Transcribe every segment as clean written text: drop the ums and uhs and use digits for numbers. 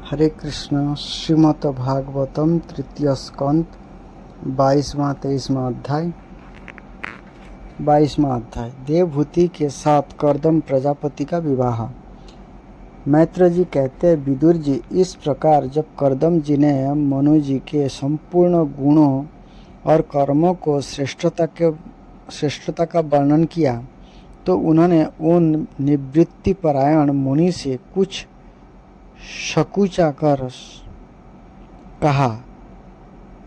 हरे कृष्ण। श्रीमद् भागवतम तृतीय स्कंद 22वां अध्याय देवभूति के साथ कर्दम प्रजापति का विवाह। मैत्र जी कहते हैं, विदुर जी, इस प्रकार जब कर्दम जी ने मनु जी के संपूर्ण गुणों और कर्मों को श्रेष्ठता का वर्णन किया तो उन्होंने उन निवृत्ति परायण मुनि से कुछ शकुचा कर कहा।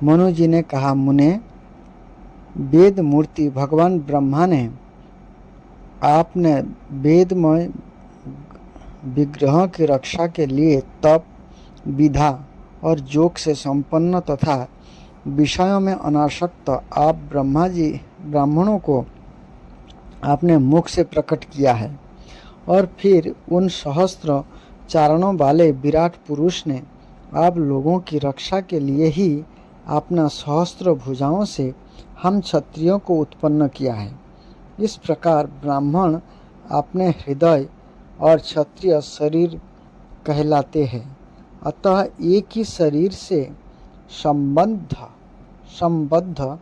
मनु जी ने कहा, मुने, वेद मूर्ति भगवान ब्रह्मा ने आपने वेदमय विग्रहों की रक्षा के लिए तप, विधा और योग से संपन्न तथा विषयों में अनासक्त आप ब्राह्मणों को आपने मुख से प्रकट किया है। और फिर उन सहस्त्र चारणों वाले विराट पुरुष ने आप लोगों की रक्षा के लिए ही अपना सहस्त्र भुजाओं से हम क्षत्रियों को उत्पन्न किया है। इस प्रकार ब्राह्मण अपने हृदय और क्षत्रिय शरीर कहलाते हैं। अतः एक ही शरीर से संबद्ध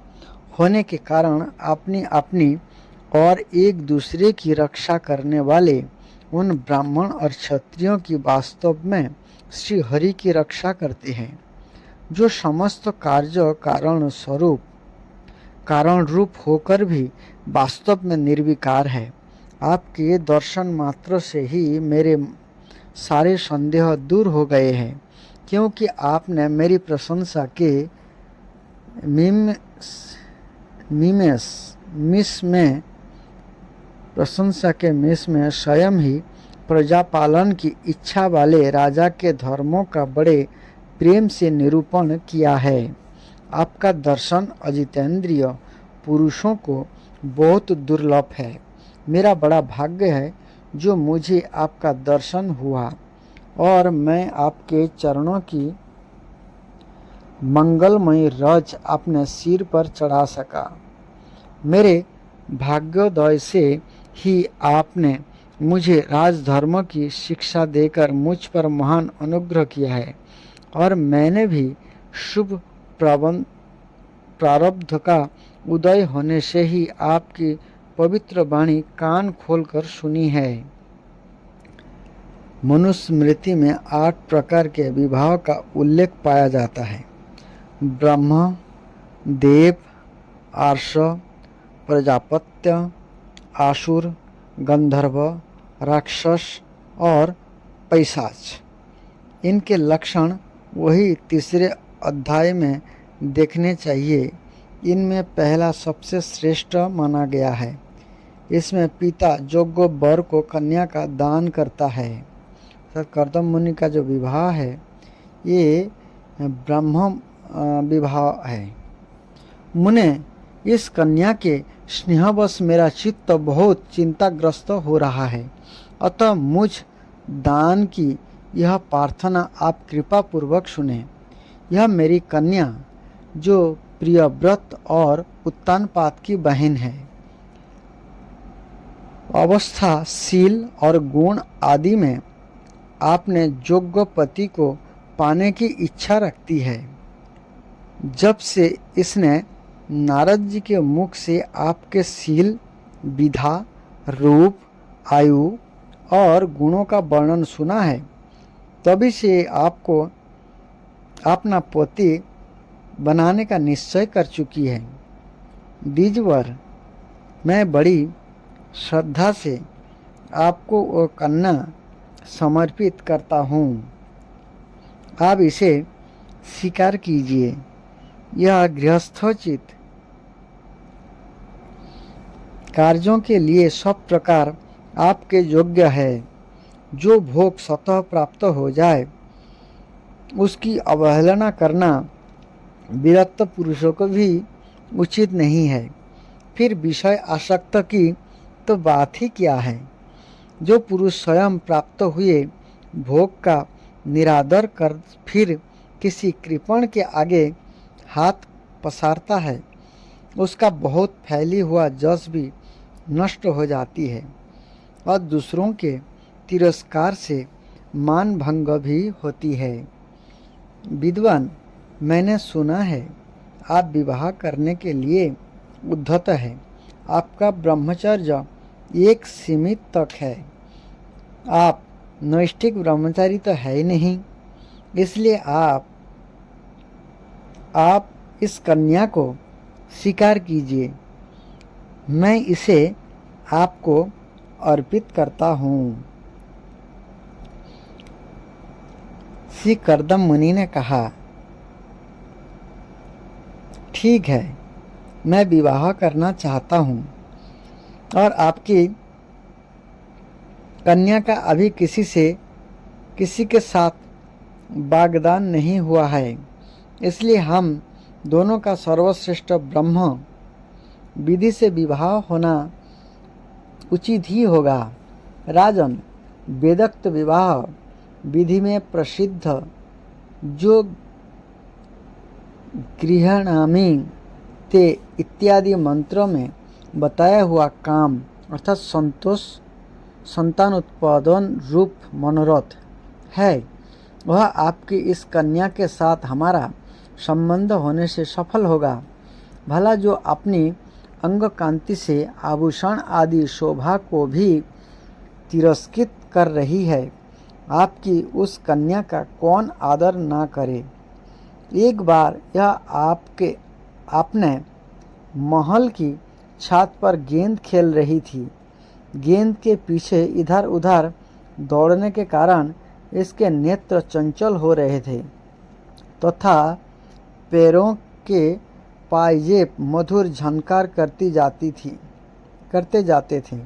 होने के कारण अपनी अपनी और एक दूसरे की रक्षा करने वाले उन ब्राह्मण और क्षत्रियों की वास्तव में श्री हरि की रक्षा करते हैं, जो समस्त कार्य कारण रूप होकर भी वास्तव में निर्विकार है। आपके दर्शन मात्र से ही मेरे सारे संदेह दूर हो गए हैं, क्योंकि आपने मेरी प्रशंसा के मिस में स्वयं ही प्रजापालन की इच्छा वाले राजा के धर्मों का बड़े प्रेम से निरूपण किया है। आपका दर्शन अजितेंद्रिय पुरुषों को बहुत दुर्लभ है। मेरा बड़ा भाग्य है जो मुझे आपका दर्शन हुआ और मैं आपके चरणों की मंगलमयी रज अपने सिर पर चढ़ा सका। मेरे भाग्योदय से ही आपने मुझे राजधर्म की शिक्षा देकर मुझ पर महान अनुग्रह किया है और मैंने भी शुभ प्रारब्ध का उदय होने से ही आपकी पवित्र वाणी कान खोलकर सुनी है। मनुस्मृति में 8 प्रकार के विवाह का उल्लेख पाया जाता है। ब्रह्म, देव, आर्ष, प्रजापत्य, आसुर, गंधर्व, राक्षस और पैशाच। इनके लक्षण वही तीसरे अध्याय में देखने चाहिए। इनमें पहला सबसे श्रेष्ठ माना गया है। इसमें पिता योग्य वर को कन्या का दान करता है। कर्दम मुनि का जो विवाह है ये ब्रह्म विवाह है। मुने, इस कन्या के स्नेहवश मेरा चित्त बहुत चिंताग्रस्त हो रहा है, अतः मुझ दान की यह प्रार्थना आप कृपा पूर्वक सुने। यह मेरी कन्या जो प्रियव्रत और उत्तानपाद की बहन है, अवस्था, शील और गुण आदि में आपने योग्य पति को पाने की इच्छा रखती है। जब से इसने नारद जी के मुख से आपके शील, विधा, रूप, आयु और गुणों का वर्णन सुना है, तभी से आपको अपना पति बनाने का निश्चय कर चुकी है। द्विजवर, मैं बड़ी श्रद्धा से आपको वो कन्या समर्पित करता हूँ। आप इसे स्वीकार कीजिए। यह गृहस्थोचित कार्यों के लिए सब प्रकार आपके योग्य है। जो भोग स्वतः प्राप्त हो जाए उसकी अवहेलना करना विरक्त पुरुषों को भी उचित नहीं है। फिर विषय आसक्त की तो बात ही क्या है। जो पुरुष स्वयं प्राप्त हुए भोग का निरादर कर फिर किसी कृपण के आगे हाथ पसारता है, उसका बहुत फैली हुआ जस भी नष्ट हो जाती है और दूसरों के तिरस्कार से मान भंग भी होती है। विद्वान, मैंने सुना है आप विवाह करने के लिए उद्धत है। आपका ब्रह्मचर्य एक सीमित तक है। आप नैष्ठिक ब्रह्मचारी तो है ही नहीं, इसलिए आप इस कन्या को स्वीकार कीजिए। मैं इसे आपको अर्पित करता हूँ। श्री कर्दम मुनि ने कहा, ठीक है, मैं विवाह करना चाहता हूँ और आपकी कन्या का अभी किसी के साथ वाग्दान नहीं हुआ है, इसलिए हम दोनों का सर्वश्रेष्ठ ब्रह्म विधि से विवाह होना उचित ही होगा। राजन, वेदोक्त विवाह विधि में प्रसिद्ध जो गृहणामि ते इत्यादि मंत्रों में बताया हुआ काम अर्थात संतान उत्पादन रूप मनोरथ है, वह आपकी इस कन्या के साथ हमारा संबंध होने से सफल होगा। भला जो अपनी अंग कांति से आभूषण आदि शोभा को भी तिरस्कृत कर रही है, आपकी उस कन्या का कौन आदर ना करे। एक बार यह आपने महल की छत पर गेंद खेल रही थी। गेंद के पीछे इधर उधर दौड़ने के कारण इसके नेत्र चंचल हो रहे थे तथा पैरों के पायजेब मधुर झनकार करते जाते थे।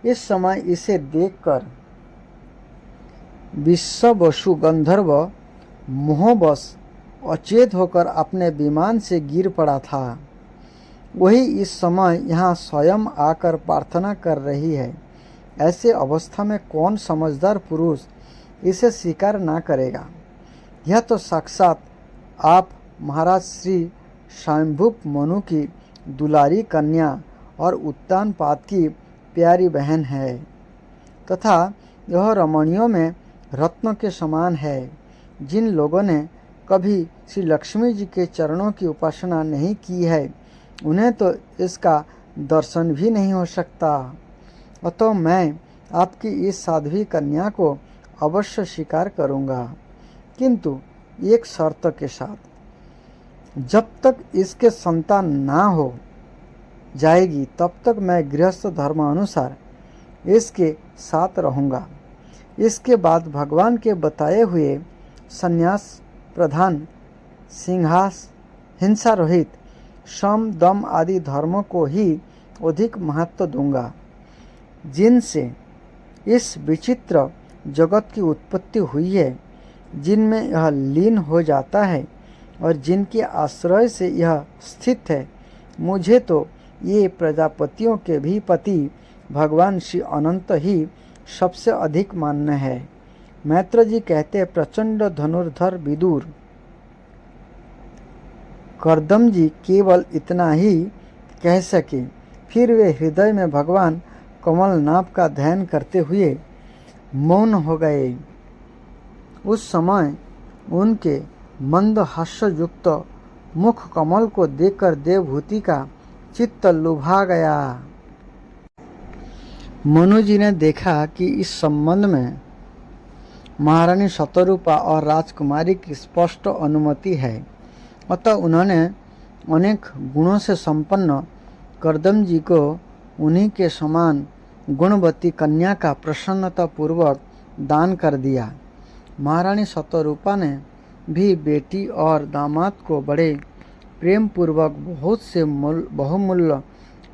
इस समय इसे देखकर विश्ववसु गंधर्व मोहवश अचेत होकर अपने विमान से गिर पड़ा था। वही इस समय यहाँ स्वयं आकर प्रार्थना कर रही है। ऐसे अवस्था में कौन समझदार पुरुष इसे स्वीकार ना करेगा। यह तो साक्षात आप महाराज श्री स्वयंभुव मनु की दुलारी कन्या और उत्तानपाद की प्यारी बहन है तथा यह रमणियों में रत्नों के समान है। जिन लोगों ने कभी श्री लक्ष्मी जी के चरणों की उपासना नहीं की है, उन्हें तो इसका दर्शन भी नहीं हो सकता। अतः मैं आपकी इस साध्वी कन्या को अवश्य स्वीकार करूँगा, किंतु एक शर्त के साथ। जब तक इसके संतान ना हो जाएगी तब तक मैं गृहस्थ धर्मानुसार इसके साथ रहूँगा। इसके बाद भगवान के बताए हुए संन्यास प्रधान सिंहास हिंसा रहित सम दम आदि धर्मों को ही अधिक महत्व दूंगा, जिनसे इस विचित्र जगत की उत्पत्ति हुई है, जिनमें यह लीन हो जाता है और जिनके आश्रय से यह स्थित है। मुझे तो ये प्रजापतियों के भी पति भगवान श्री अनंत ही सबसे अधिक मान्य है। मैत्र जी कहते, प्रचंड धनुर्धर विदुर कर्दम जी केवल इतना ही कह सके, फिर वे हृदय में भगवान कमलनाभ का ध्यान करते हुए मौन हो गए। उस समय उनके मंद हास्ययुक्त मुख कमल को देखकर देवभूति का चित्त लुभा गया। मनु जी ने देखा कि इस संबंध में महारानी शतरूपा और राजकुमारी की स्पष्ट अनुमति है, अतः उन्होंने अनेक गुणों से संपन्न कर्दम जी को उन्हीं के समान गुणवती कन्या का प्रसन्नतापूर्वक दान कर दिया। महारानी शतरूपा ने भी बेटी और दामाद को बड़े प्रेम पूर्वक बहुत से बहुमूल्य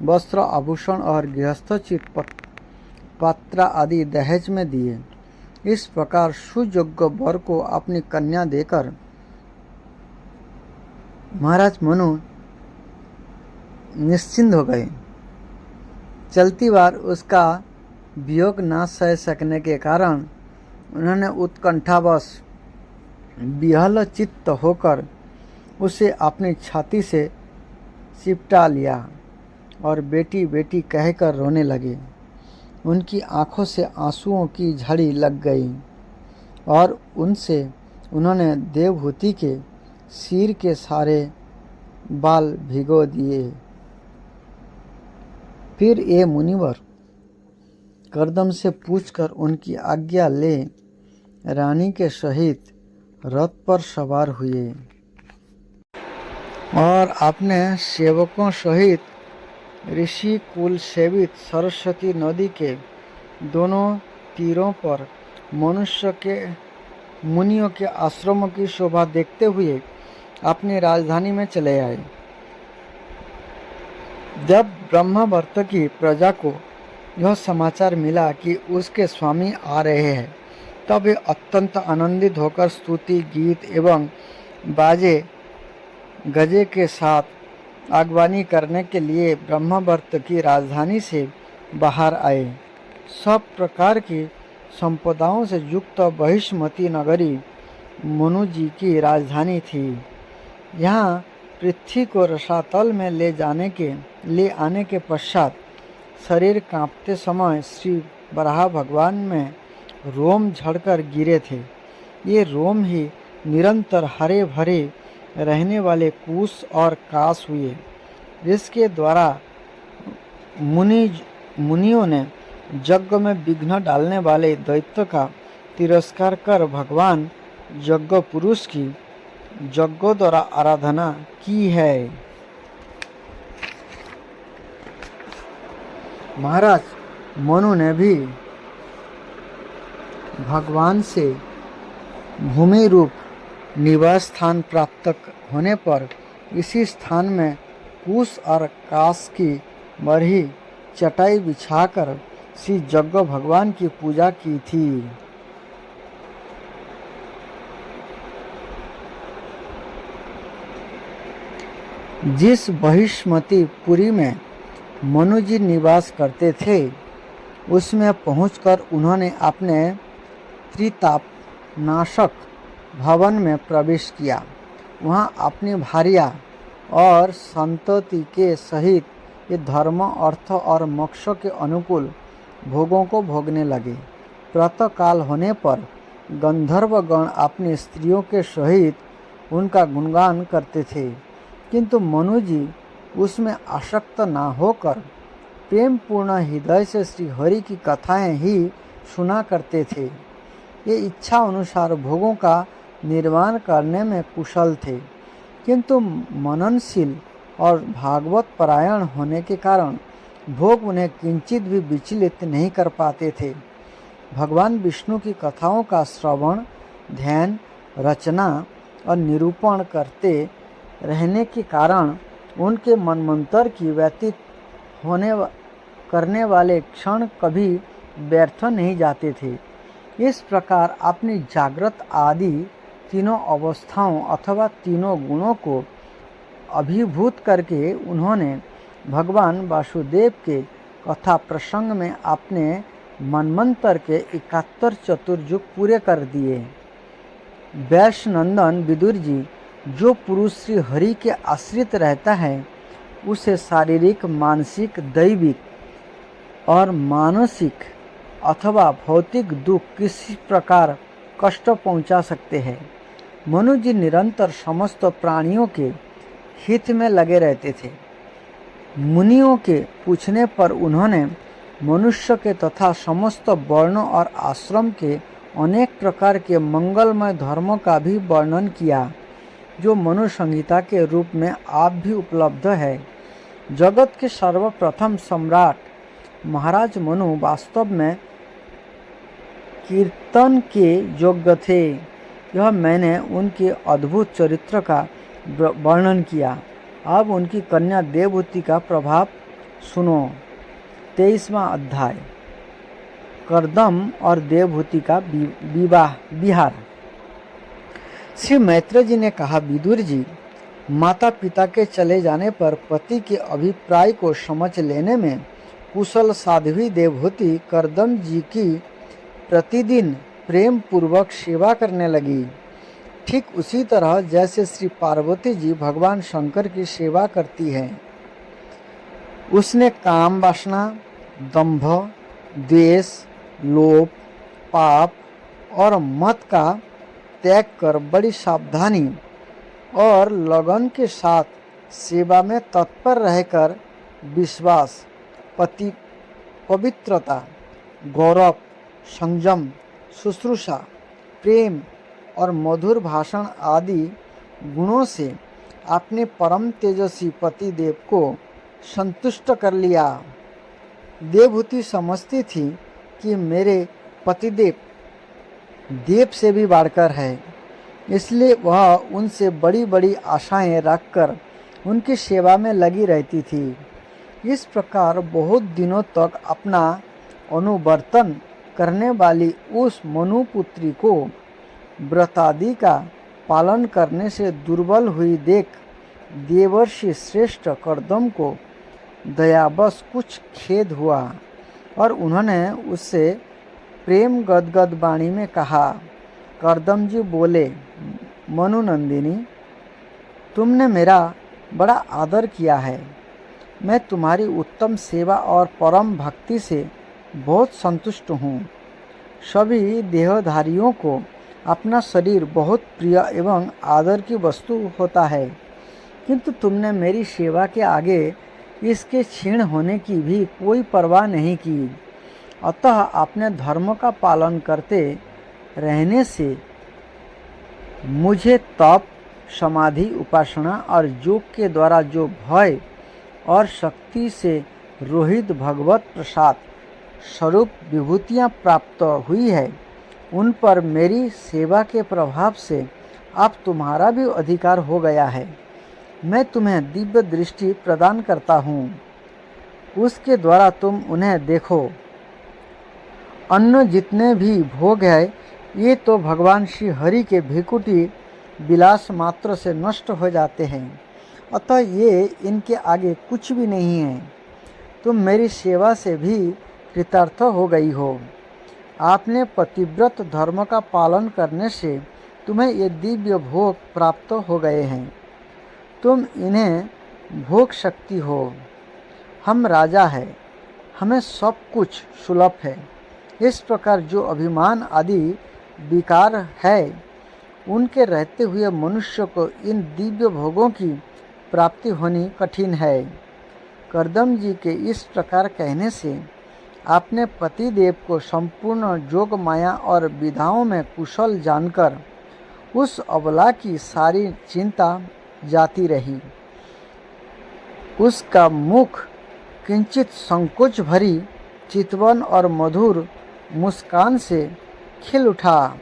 वस्त्र आभूषण और गृहस्थोचित पात्र आदि दहेज में दिए। इस प्रकार सुयोग्य वर को अपनी कन्या देकर महाराज मनु निश्चिंत हो गए। चलती बार उसका वियोग ना सह सकने के कारण उन्होंने उत्कंठावश विहल चित्त होकर उसे अपनी छाती से चिपटा लिया और बेटी बेटी कहकर रोने लगे। उनकी आंखों से आंसुओं की झड़ी लग गई। और उनसे उन्होंने देवहूति के सिर के सारे बाल भिगो दिए। फिर ये मुनिवर कर्दम से पूछकर उनकी आज्ञा ले रानी के सहित रथ पर सवार हुए और अपने सेवकों सहित ऋषि कुल सेवित सरस्वती नदी के दोनों तीरों पर मुनियों के आश्रमों की शोभा देखते हुए अपनी राजधानी में चले आए। जब ब्रह्मावर्त की प्रजा को यह समाचार मिला कि उसके स्वामी आ रहे हैं, तब वे अत्यंत आनंदित होकर स्तुति गीत एवं बाजे गजे के साथ आगवानी करने के लिए ब्रह्मावर्त की राजधानी से बाहर आए। सब प्रकार की संपदाओं से युक्त बहिष्मती नगरी मनु जी की राजधानी थी। यहाँ पृथ्वी को रसातल में ले आने के पश्चात शरीर कांपते समय श्री वराह भगवान में रोम झड़कर गिरे थे। ये रोम ही निरंतर हरे भरे रहने वाले कुश और काश हुए, जिसके द्वारा मुनियों ने यज्ञ में विघ्न डालने वाले दैत्य का तिरस्कार कर भगवान यज्ञ पुरुष की यज्ञों द्वारा आराधना की है। महाराज मनु ने भी भगवान से भूमि रूप निवास स्थान प्राप्त होने पर इसी स्थान में कुश और काश की मरही चटाई बिछाकर श्री यज्ञ भगवान की पूजा की थी। जिस बहिष्मती पुरी में मनु जी निवास करते थे, उसमें पहुंचकर उन्होंने अपने त्रिताप नाशक भवन में प्रवेश किया। वहां अपनी भार्या और संतति के सहित ये धर्म, अर्थ और मोक्ष के अनुकूल भोगों को भोगने लगे। प्रातः काल होने पर गंधर्वगण अपनी स्त्रियों के सहित उनका गुणगान करते थे, किंतु मनु जी उसमें आसक्त न होकर प्रेम पूर्ण हृदय से श्री हरि की कथाएं ही सुना करते थे। ये इच्छा अनुसार भोगों का निर्माण करने में कुशल थे, किंतु मननशील और भागवत परायण होने के कारण भोग उन्हें किंचित भी विचलित नहीं कर पाते थे। भगवान विष्णु की कथाओं का श्रवण, ध्यान, रचना और निरूपण करते रहने के कारण उनके मनमंत्र की व्यतीत करने वाले क्षण कभी व्यर्थ नहीं जाते थे। इस प्रकार अपनी जागृत आदि तीनों अवस्थाओं अथवा तीनों गुणों को अभिभूत करके उन्होंने भगवान वासुदेव के कथा प्रसंग में अपने मनमंत्र के 71 चतुर्युग पूरे कर दिए। वैश्यनंदन विदुर जी, जो पुरुष श्री हरि के आश्रित रहता है, उसे शारीरिक, मानसिक, दैविक और मानसिक अथवा भौतिक दुख किसी प्रकार कष्ट पहुंचा सकते हैं। मनु जी निरंतर समस्त प्राणियों के हित में लगे रहते थे। मुनियों के पूछने पर उन्होंने मनुष्य के तथा समस्त वर्णों और आश्रम के अनेक प्रकार के मंगलमय धर्मों का भी वर्णन किया, जो मनु संहिता के रूप में आप भी उपलब्ध है। जगत के सर्वप्रथम सम्राट महाराज मनु वास्तव में कीर्तन के योग्य थे। यह मैंने उनके अद्भुत चरित्र का वर्णन किया। अब उनकी कन्या देवहूति का प्रभाव सुनो। 23वां अध्याय, कर्दम और देवहूति का विहार। श्री मैत्र जी ने कहा, विदुर जी, माता पिता के चले जाने पर पति के अभिप्राय को समझ लेने में कुशल साध्वी देवहूति कर्दम जी की प्रतिदिन प्रेम पूर्वक सेवा करने लगी। ठीक उसी तरह जैसे श्री पार्वती जी भगवान शंकर की सेवा करती हैं। उसने काम वासना, दंभ, द्वेष, लोभ, पाप और मत का त्याग कर बड़ी सावधानी और लगन के साथ सेवा में तत्पर रहकर विश्वास, पवित्रता, गौरव, संयम, शुश्रूषा, प्रेम और मधुर भाषण आदि गुणों से आपने परम तेजस्वी पतिदेव को संतुष्ट कर लिया। देवहूति समझती थी कि मेरे पतिदेव देव से भी बढ़कर है, इसलिए वह उनसे बड़ी बड़ी आशाएं रखकर उनकी सेवा में लगी रहती थी। इस प्रकार बहुत दिनों तक अपना अनुवर्तन करने वाली उस मनुपुत्री को व्रतादि का पालन करने से दुर्बल हुई देख देवर्षि श्रेष्ठ कर्दम को दयावश कुछ खेद हुआ और उन्होंने उससे प्रेम गदगद वाणी में कहा। कर्दम जी बोले, मनुनंदिनी, तुमने मेरा बड़ा आदर किया है। मैं तुम्हारी उत्तम सेवा और परम भक्ति से बहुत संतुष्ट हूँ। सभी देहधारियों को अपना शरीर बहुत प्रिय एवं आदर की वस्तु होता है, किंतु तुमने मेरी सेवा के आगे इसके क्षीण होने की भी कोई परवाह नहीं की। अतः आपने धर्म का पालन करते रहने से मुझे तप, समाधि, उपासना और योग के द्वारा जो भय और शक्ति से रोहित भगवत प्रसाद स्वरूप विभूतियाँ प्राप्त हुई है, उन पर मेरी सेवा के प्रभाव से अब तुम्हारा भी अधिकार हो गया है। मैं तुम्हें दिव्य दृष्टि प्रदान करता हूँ, उसके द्वारा तुम उन्हें देखो। अन्य जितने भी भोग है ये तो भगवान श्री हरि के भृकुटी विलास मात्र से नष्ट हो जाते हैं, अतः ये इनके आगे कुछ भी नहीं है। तुम मेरी सेवा से भी कृतार्थ हो गई हो। आपने पतिव्रत धर्म का पालन करने से तुम्हें ये दिव्य भोग प्राप्त हो गए हैं। तुम इन्हें भोग सकती हो। हम राजा हैं, हमें सब कुछ सुलभ है। इस प्रकार जो अभिमान आदि विकार है, उनके रहते हुए मनुष्य को इन दिव्य भोगों की प्राप्ति होनी कठिन है। कर्दम जी के इस प्रकार कहने से आपने पतिदेव को संपूर्ण जोग माया और विधाओं में कुशल जानकर उस अबला की सारी चिंता जाती रही। उसका मुख किंचित संकोच भरी चितवन और मधुर मुस्कान से खिल उठा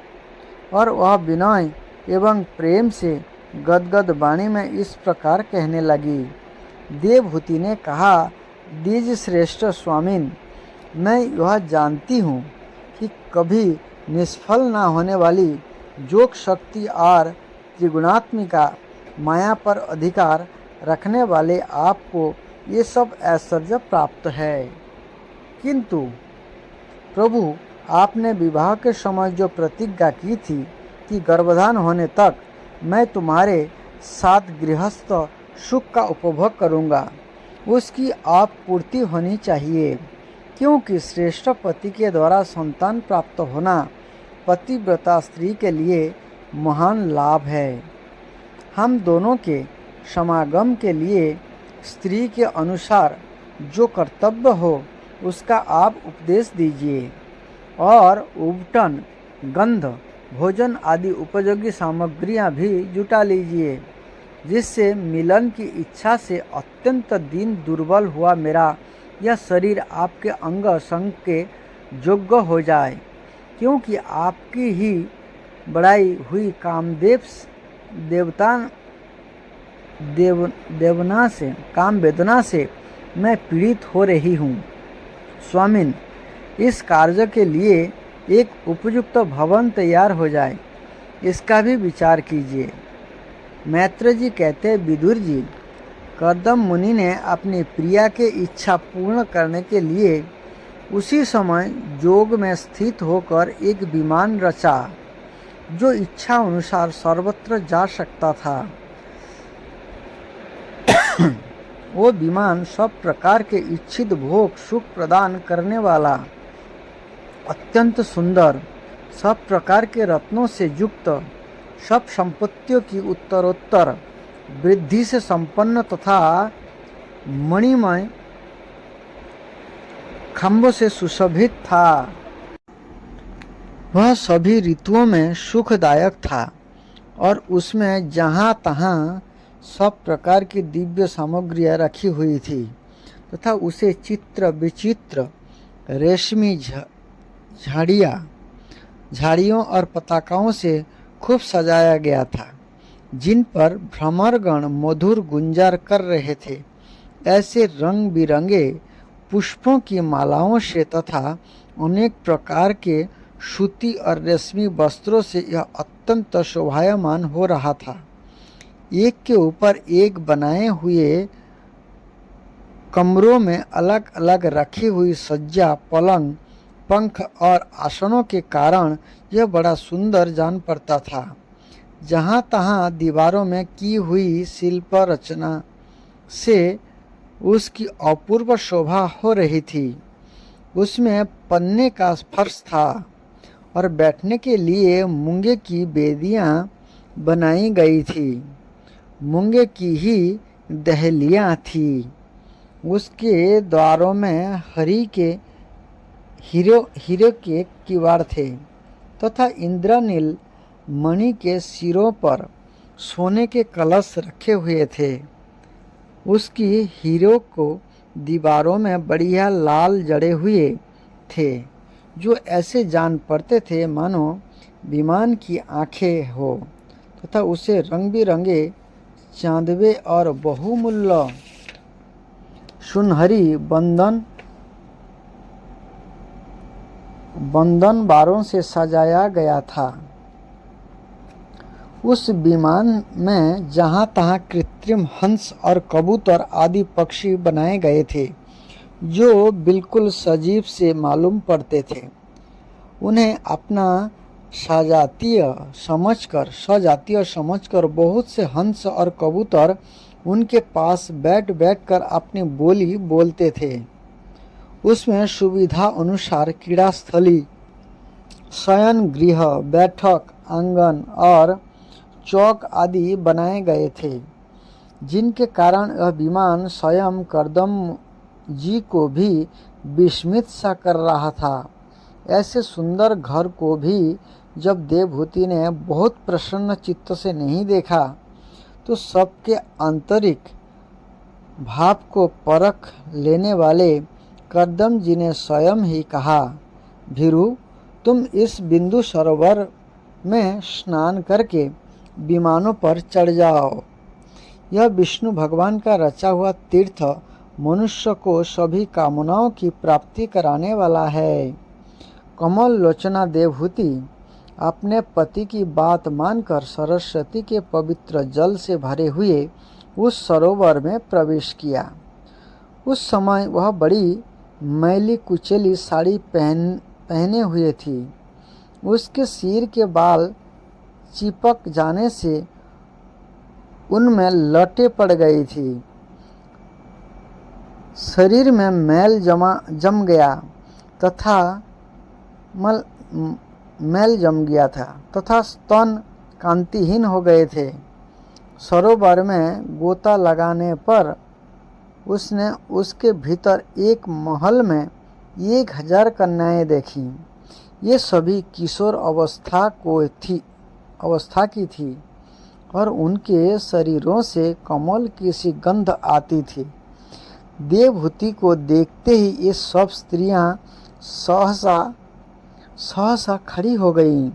और वह विनय एवं प्रेम से गदगद वाणी में इस प्रकार कहने लगी। देवहूति ने कहा, द्विज श्रेष्ठ स्वामिन, मैं यह जानती हूँ कि कभी निष्फल न होने वाली योग शक्ति और त्रिगुणात्मिका माया पर अधिकार रखने वाले आपको ये सब ऐश्वर्य प्राप्त है, किंतु प्रभु, आपने विवाह के समय जो प्रतिज्ञा की थी कि गर्भधान होने तक मैं तुम्हारे साथ गृहस्थ सुख का उपभोग करूँगा, उसकी आप पूर्ति होनी चाहिए, क्योंकि श्रेष्ठ पति के द्वारा संतान प्राप्त होना पतिव्रता स्त्री के लिए महान लाभ है। हम दोनों के समागम के लिए स्त्री के अनुसार जो कर्तव्य हो उसका आप उपदेश दीजिए और उबटन, गंध, भोजन आदि उपयोगी सामग्रियां भी जुटा लीजिए, जिससे मिलन की इच्छा से अत्यंत दीन दुर्बल हुआ मेरा यह शरीर आपके अंग संग के योग्य हो जाए, क्योंकि आपकी ही बढ़ाई हुई कामदेव काम वेदना से मैं पीड़ित हो रही हूँ। स्वामिन, इस कार्य के लिए एक उपयुक्त भवन तैयार हो जाए, इसका भी विचार कीजिए। मैत्र जी कहते, विदुर जी, कर्दम मुनि ने अपनी प्रिया के इच्छा पूर्ण करने के लिए उसी समय जोग में स्थित होकर एक विमान रचा जो इच्छा अनुसार सर्वत्र जा सकता था। वो विमान सब प्रकार के इच्छित भोग सुख प्रदान करने वाला, अत्यंत सुंदर, सब प्रकार के रत्नों से युक्त, सब संपत्तियों की उत्तरोत्तर वृद्धि से संपन्न तथा मणिमय खंभों से सुशोभित था। वह सभी ऋतुओं में सुखदायक था और उसमें जहाँ तहाँ सब प्रकार की दिव्य सामग्रियाँ रखी हुई थी तथा उसे चित्र विचित्र रेशमी झाड़ियों और पताकाओं से खूब सजाया गया था, जिन पर भ्रमरगण मधुर गुंजार कर रहे थे। ऐसे रंग बिरंगे पुष्पों की मालाओं से तथा अनेक प्रकार के सूती और रेशमी वस्त्रों से यह अत्यंत शोभायमान हो रहा था। एक के ऊपर एक बनाए हुए कमरों में अलग अलग रखी हुई सज्जा, पलंग, पंख और आसनों के कारण यह बड़ा सुंदर जान पड़ता था। जहाँ तहाँ दीवारों में की हुई शिल्प रचना से उसकी अपूर्व शोभा हो रही थी। उसमें पन्ने का फर्श था और बैठने के लिए मूंगे की बेदियां बनाई गई थी। मूंगे की ही दहलियां थी। उसके द्वारों में हीरे के किवाड़ थे तथा इंद्रनील मणि के सिरों पर सोने के कलश रखे हुए थे। उसकी हीरों को दीवारों में बढ़िया लाल जड़े हुए थे, जो ऐसे जान पड़ते थे मानो विमान की आंखें हो तथा उसे रंग बिरंगे चांदवे और बहुमूल्य सुनहरी बंधन बारों से सजाया गया था। उस विमान में जहाँ तहाँ कृत्रिम हंस और कबूतर आदि पक्षी बनाए गए थे, जो बिल्कुल सजीव से मालूम पड़ते थे। उन्हें अपना सजातीय समझकर बहुत से हंस और कबूतर उनके पास बैठ कर अपनी बोली बोलते थे। उसमें सुविधा अनुसार क्रीड़ास्थली, शयन गृह, बैठक आंगन और चौक आदि बनाए गए थे, जिनके कारण यह विमान स्वयं करदम जी को भी विस्मित सा कर रहा था। ऐसे सुंदर घर को भी जब देवहूति ने बहुत प्रसन्न चित्त से नहीं देखा, तो सबके आंतरिक भाव को परख लेने वाले करदम जी ने स्वयं ही कहा, भीरू, तुम इस बिंदु सरोवर में स्नान करके विमानों पर चढ़ जाओ। यह विष्णु भगवान का रचा हुआ तीर्थ मनुष्य को सभी कामनाओं की प्राप्ति कराने वाला है। कमल लोचना देवहूति अपने पति की बात मानकर सरस्वती के पवित्र जल से भरे हुए उस सरोवर में प्रवेश किया। उस समय वह बड़ी मैली कुचेली साड़ी पहने हुए थी। उसके सिर के बाल चिपक जाने से उनमें लटें पड़ गई थी। शरीर में मैल जम गया तथा स्तन कांतिहीन हो गए थे। सरोवर में गोता लगाने पर उसने उसके भीतर एक महल में 1000 कन्याएं देखीं। ये सभी किशोर अवस्था की थी और उनके शरीरों से कमल की सी गंध आती थी। देवहूति को देखते ही ये सब स्त्रियां सहसा खड़ी हो गईं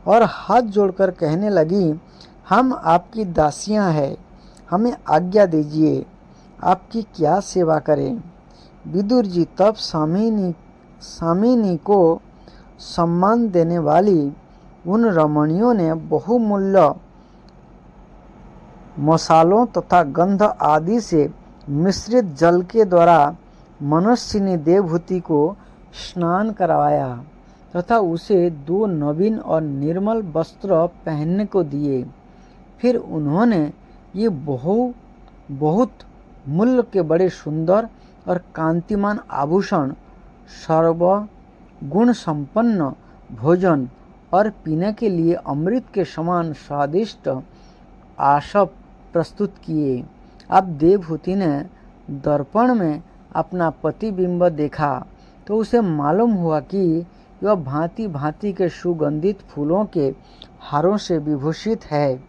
और हाथ जोड़कर कहने लगी, हम आपकी दासियां हैं, हमें आज्ञा दीजिए, आपकी क्या सेवा करें। विदुर जी तब स्वामिनी को सम्मान देने वाली उन रमणियों ने बहुमूल्य मसालों तथा गंध आदि से मिश्रित जल के द्वारा मनस्विनी देवहूति को स्नान करवाया तथा उसे 2 नवीन और निर्मल वस्त्र पहनने को दिए। फिर उन्होंने ये बहुत मूल्य के बड़े सुंदर और कांतिमान आभूषण, सर्वगुण संपन्न भोजन और पीने के लिए अमृत के समान स्वादिष्ट आसप प्रस्तुत किए। अब देवहूति ने दर्पण में अपना प्रतिबिंब देखा तो उसे मालूम हुआ कि वह भांति भांति के सुगंधित फूलों के हारों से विभूषित है,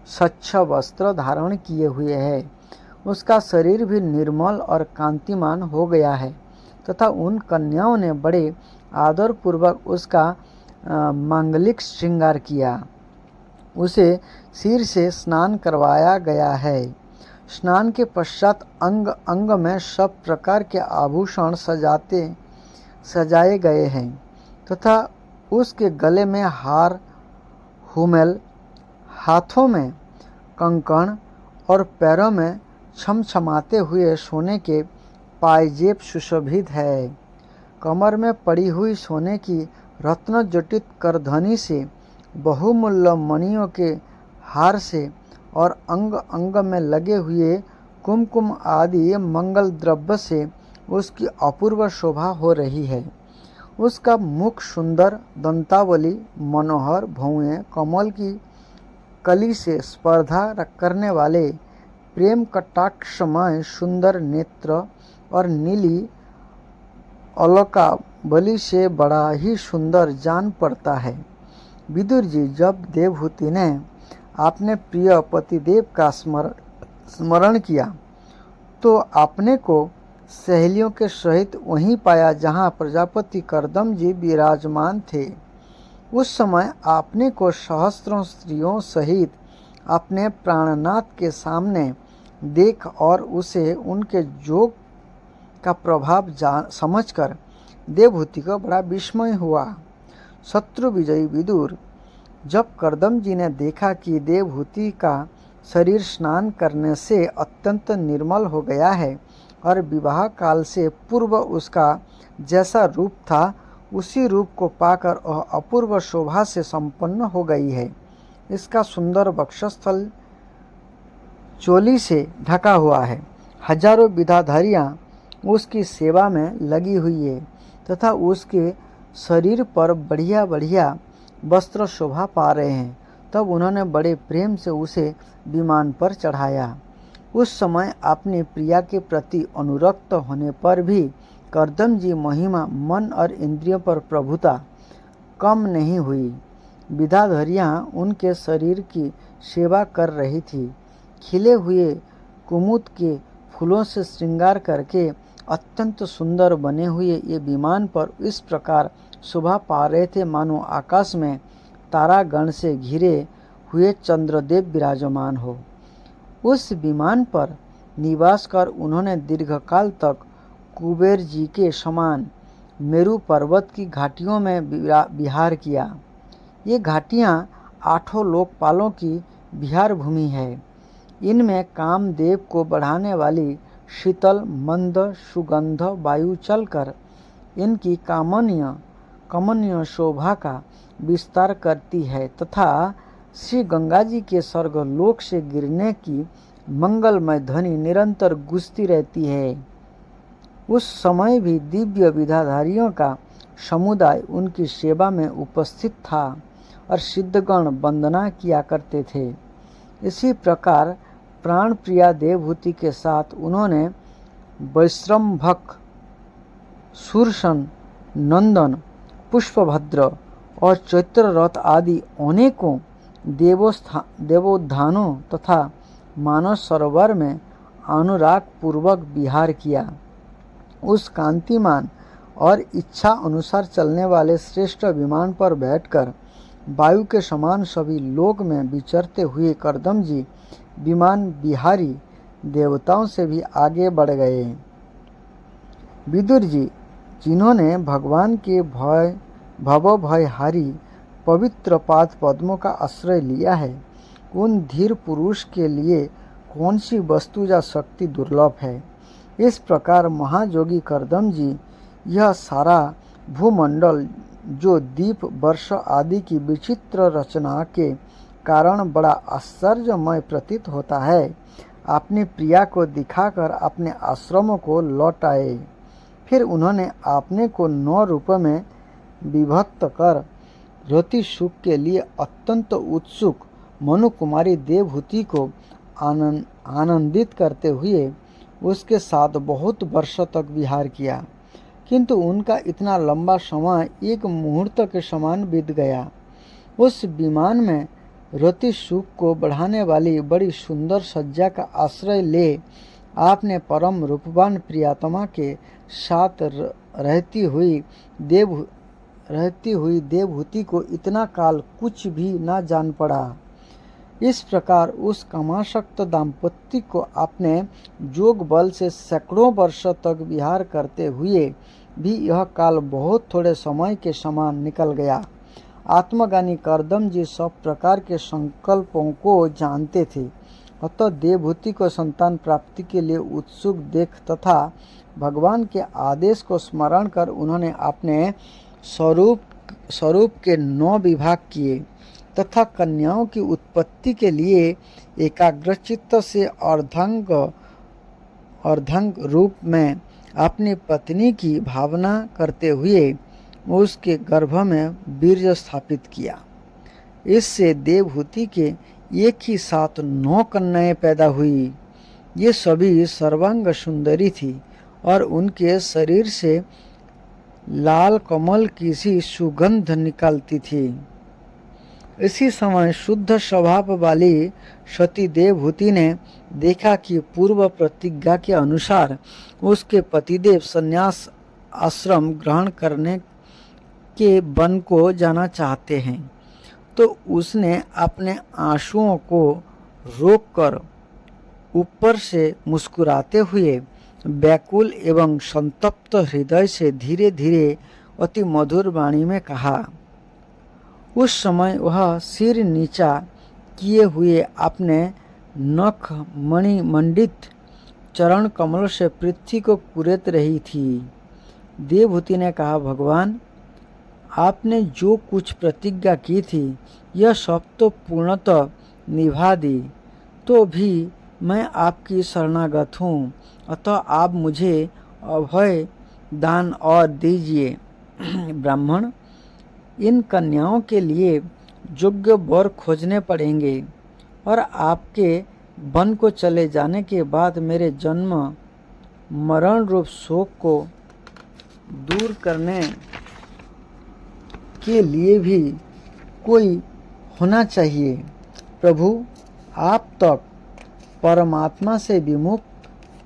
स्वच्छ वस्त्र धारण किए हुए है। उसका शरीर भी निर्मल और कांतिमान हो गया है तथा उन कन्याओं ने बड़े आदरपूर्वक उसका मांगलिक श्रृंगार किया। उसे सिर से स्नान करवाया गया है। स्नान के पश्चात अंग अंग में सब प्रकार के आभूषण सजाए गए हैं तथा उसके गले में हार हुमेल, हाथों में कंकण और पैरों में छमछमाते हुए सोने के पायजेब सुशोभित है। कमर में पड़ी हुई सोने की रत्न जटित करधनी से, बहुमूल्य मणियों के हार से और अंग अंग में लगे हुए कुमकुम आदि मंगल द्रव्य से उसकी अपूर्व शोभा हो रही है। उसका मुख सुंदर, दंतावली मनोहर, भौहें कमल की कली से स्पर्धा करने वाले प्रेम कटाक्षमय सुंदर नेत्र और नीली अलकावली से बड़ा ही सुंदर जान पड़ता है। विदुर जी, जब देवहूति ने अपने प्रिय पतिदेव का स्मरण किया तो अपने को सहेलियों के सहित वहीं पाया जहाँ प्रजापति कर्दम जी विराजमान थे। उस समय आपने को सहस्त्रों स्त्रियों सहित अपने प्राणनाथ के सामने देख और उसे उनके जोग का प्रभाव समझकर देवहूति को बड़ा विस्मय हुआ। शत्रु विजयी विदुर, जब कर्दम जी ने देखा कि देवहूति का शरीर स्नान करने से अत्यंत निर्मल हो गया है और विवाह काल से पूर्व उसका जैसा रूप था उसी रूप को पाकर वह अपूर्व शोभा से संपन्न हो गई है। इसका सुंदर वक्षस्थल चोली से ढका हुआ है। हजारों विधाधारियाँ उसकी सेवा में लगी हुई है तथा उसके शरीर पर बढ़िया बढ़िया वस्त्र शोभा पा रहे हैं। तब उन्होंने बड़े प्रेम से उसे विमान पर चढ़ाया। उस समय अपनी प्रिया के प्रति अनुरक्त होने पर भी कर्दम जी महिमा मन और इंद्रियों पर प्रभुता कम नहीं हुई। विधाधरियाँ उनके शरीर की सेवा कर रही थी। खिले हुए कुमुद के फूलों से श्रृंगार करके अत्यंत सुंदर बने हुए ये विमान पर इस प्रकार शोभा पा रहे थे मानो आकाश में तारागण से घिरे हुए चंद्रदेव विराजमान हो। उस विमान पर निवास कर उन्होंने दीर्घकाल तक कुबेर जी के समान मेरु पर्वत की घाटियों में विहार किया। ये घाटियाँ 8 लोकपालों की विहार भूमि है। इनमें कामदेव को बढ़ाने वाली शीतल मंद सुगंध वायु चलकर इनकी कमनीय शोभा का विस्तार करती है तथा श्री गंगा जी के स्वर्गलोक से गिरने की मंगलमय ध्वनि निरंतर गूंजती रहती है। उस समय भी दिव्य विधाधारियों का समुदाय उनकी सेवा में उपस्थित था और सिद्धगण वंदना किया करते थे। इसी प्रकार प्राण प्रिया देवहूति के साथ उन्होंने वैश्रम्भक, सुरसन, नंदन, पुष्पभद्र और चैत्ररथ आदि अनेकों देवोद्यानों तथा मानस सरोवर में अनुराग पूर्वक विहार किया। उस कांतिमान और इच्छा अनुसार चलने वाले श्रेष्ठ विमान पर बैठकर वायु के समान सभी लोक में विचरते हुए कर्दम जी विमान बिहारी देवताओं से भी आगे बढ़ गए। विदुर जी, जिन्होंने भगवान के भवभयहारी पवित्र पाद पद्मों का आश्रय लिया है, उन धीर पुरुष के लिए कौन सी वस्तु या शक्ति दुर्लभ है। इस प्रकार महायोगी कर्दम जी यह सारा भूमंडल जो दीप वर्ष आदि की विचित्र रचना के कारण बड़ा आश्चर्यमय प्रतीत होता है, अपनी प्रिया को दिखाकर अपने आश्रमों को लौट आए। फिर उन्होंने अपने को 9 रूपों में विभक्त कर रति सुख के लिए अत्यंत उत्सुक मनु कुमारी देवहूति को आनंदित करते हुए उसके साथ बहुत वर्षों तक विहार किया, किंतु उनका इतना लंबा समय एक मुहूर्त के समान बीत गया। उस विमान में रति सुख को बढ़ाने वाली बड़ी सुंदर सज्जा का आश्रय ले आपने परम रूपवान प्रियतमा के साथ रहती हुई देवहूति को इतना काल कुछ भी न जान पड़ा। इस प्रकार उस कामासक्त दाम्पत्य को अपने जोग बल से सैकड़ों वर्षों तक विहार करते हुए भी यह काल बहुत थोड़े समय के समान निकल गया। आत्मज्ञानी करदम जी सब प्रकार के संकल्पों को जानते थे, अतः देवहूति को संतान प्राप्ति के लिए उत्सुक देख तथा भगवान के आदेश को स्मरण कर उन्होंने अपने स्वरूप के 9 विभाग किए तथा कन्याओं की उत्पत्ति के लिए एकाग्रचित्त से अर्धांग रूप में अपनी पत्नी की भावना करते हुए उसके गर्भ में वीर्य स्थापित किया। इससे देवहूति के एक ही साथ 9 कन्याएं पैदा हुई। ये सभी सर्वांग सुंदरी थी और उनके शरीर से लाल कमल की सी सुगंध निकलती थी। इसी समय शुद्ध स्वभाव वाली सती देवहूति ने देखा कि पूर्व प्रतिज्ञा के अनुसार उसके पतिदेव संन्यास आश्रम ग्रहण करने के वन को जाना चाहते हैं, तो उसने अपने आंसुओं को रोककर ऊपर से मुस्कुराते हुए व्याकुल एवं संतप्त हृदय से धीरे धीरे अति मधुर वाणी में कहा। उस समय वह सिर नीचा किए हुए अपने नख मणि मंडित चरण कमल से पृथ्वी को कुरेद रही थी। देवहूति ने कहा, भगवान, आपने जो कुछ प्रतिज्ञा की थी यह सब तो पूर्णतः निभा दी, तो भी मैं आपकी शरणागत हूँ, अतः आप मुझे अभय दान और दीजिए। ब्राह्मण, इन कन्याओं के लिए योग्य वर खोजने पड़ेंगे और आपके वन को चले जाने के बाद मेरे जन्म मरण रूप शोक को दूर करने के लिए भी कोई होना चाहिए। प्रभु, आप तक परमात्मा से विमुख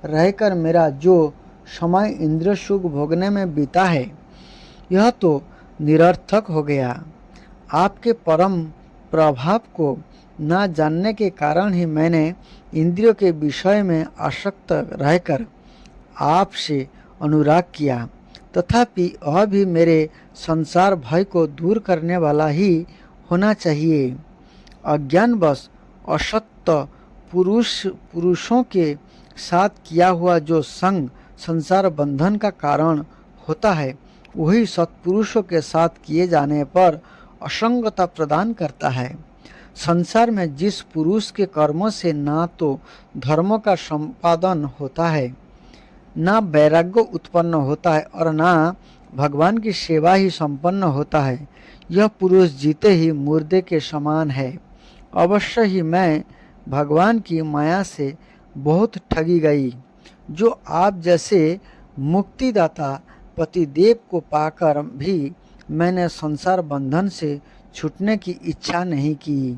रहकर मेरा जो समय इंद्रिय सुख भोगने में बीता है यह तो निरर्थक हो गया। आपके परम प्रभाव को न जानने के कारण ही मैंने इंद्रियों के विषय में आसक्त रहकर आपसे अनुराग किया, तथापि वह भी मेरे संसार भय को दूर करने वाला ही होना चाहिए। अज्ञानवश असत्य पुरुषों के साथ किया हुआ जो संग संसार बंधन का कारण होता है, वही सत्पुरुषों के साथ किए जाने पर असंगता प्रदान करता है। संसार में जिस पुरुष के कर्मों से ना तो धर्म का संपादन होता है, ना वैराग्य उत्पन्न होता है और ना भगवान की सेवा ही संपन्न होता है, यह पुरुष जीते ही मुर्दे के समान है। अवश्य ही मैं भगवान की माया से बहुत ठगी गई। जो आप जैसे मुक्तिदाता पतिदेव को पाकर भी मैंने संसार बंधन से छूटने की इच्छा नहीं की।